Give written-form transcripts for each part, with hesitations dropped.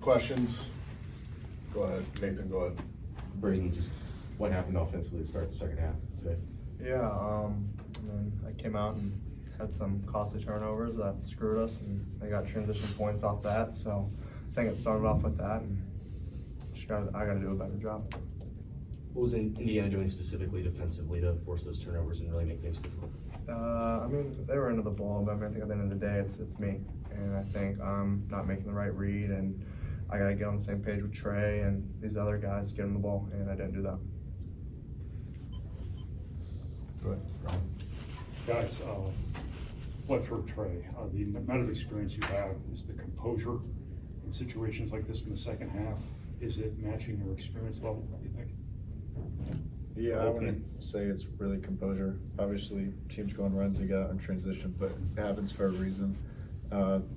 Questions? Go ahead, Nathan, go ahead. Braden, just what happened offensively to start the second half today? Yeah, and then I came out and had some costly turnovers that screwed us, and I got transition points off that. So I think it started off with that, and I got to do a better job. What was Indiana doing specifically defensively to force those turnovers and really make things difficult? I mean, they were into the ball, but I think at the end of the day, it's me, and I think I'm not making the right read, and I got to get on the same page with Trey and these other guys to get him the ball, and I didn't do that. Go ahead, Ron. Guys, Fletcher, Trey, the amount of experience you have, is the composure in situations like this in the second half, is it matching your experience level, what do you think? Yeah, I wouldn't say it's really composure. Obviously, teams go on runs, they get out in transition, but it happens for a reason.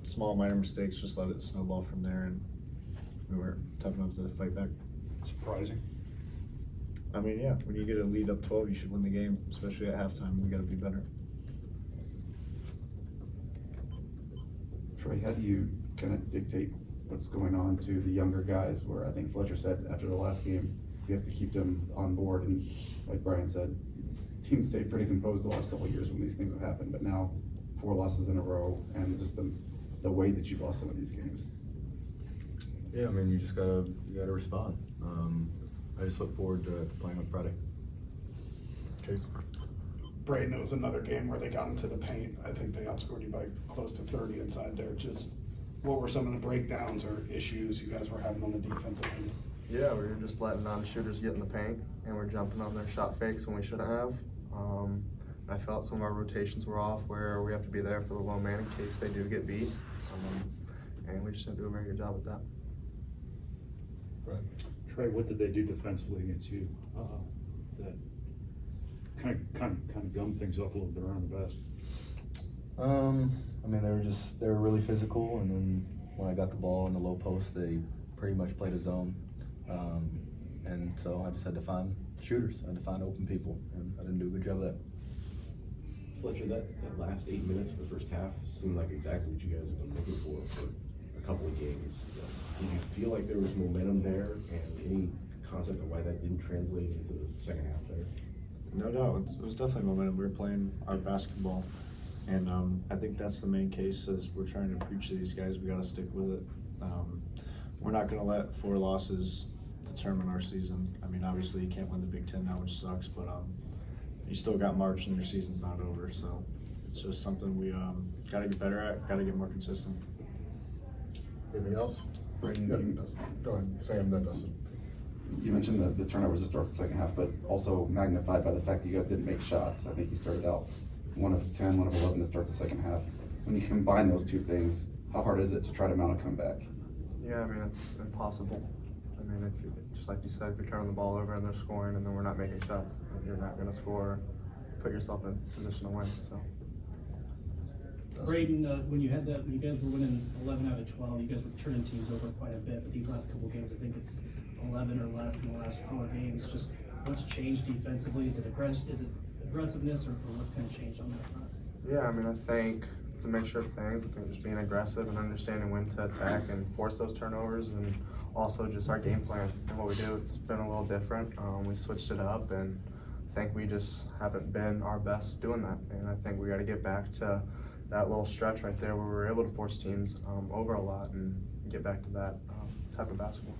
Small minor mistakes, just let it snowball from there, and we weren't tough enough to fight back. Surprising. I mean, yeah, when you get a lead up 12, you should win the game, especially at halftime. We got to be better. Trey, how do you kind of dictate what's going on to the younger guys, where I think Fletcher said after the last game, you have to keep them on board, and like Brian said, teams stay pretty composed the last couple of years when these things have happened, but now 4 losses in a row, and just the way that you've lost some of these games. Yeah, I mean, you gotta respond. I just look forward to playing on Friday. Case. Braden, it was another game where they got into the paint. I think they outscored you by close to 30 inside there. Just what were some of the breakdowns or issues you guys were having on the defensive end? Yeah, we were just letting non-shooters get in the paint, and we're jumping on their shot fakes when we shouldn't have. I felt some of our rotations were off, where we have to be there for the low man in case they do get beat, and we just didn't do a very good job with that. Right. Trey, what did they do defensively against you that kind of gummed things up a little bit around the basket? I mean, they were really physical, and then when I got the ball in the low post, they pretty much played a zone. And so I just had to find shooters. I had to find open people, and I didn't do a good job of that. Fletcher, that last 8 minutes of the first half seemed like exactly what you guys have been looking for a couple of games. Did you feel like there was momentum there, and any concept of why that didn't translate into the second half there? No doubt, it was definitely momentum. We were playing our basketball, and I think that's the main case. As we're trying to preach to these guys, we got to stick with it. We're not going to let 4 losses determine our season. I mean, obviously you can't win the Big Ten now, which sucks, but you still got March and your season's not over. So it's just something we got to get better at, got to get more consistent. Anything else? Braden, go ahead, Sam, then Dustin. You mentioned the turnovers to start the second half, but also magnified by the fact that you guys didn't make shots. I think you started out 1 of 10, 1 of 11 to start the second half. When you combine those two things, how hard is it to try to mount a comeback? Yeah, I mean, it's impossible. I mean, just like you said, if you're turning the ball over and they're scoring and then we're not making shots, you're not going to score, put yourself in a position to win. So. Braden, when you guys were winning 11 out of 12, you guys were turning teams over quite a bit. But these last couple games, I think it's 11 or less in the last 4 games. Just what's changed defensively? Is it aggressiveness, or what's kind of changed on that front? Yeah, I mean, I think it's a mixture of things. I think just being aggressive and understanding when to attack and force those turnovers, and also just our game plan and what we do. It's been a little different. We switched it up, and I think we just haven't been our best doing that. And I think we got to get back to that little stretch right there where we were able to force teams over a lot and get back to that type of basketball.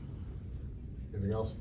Anything else?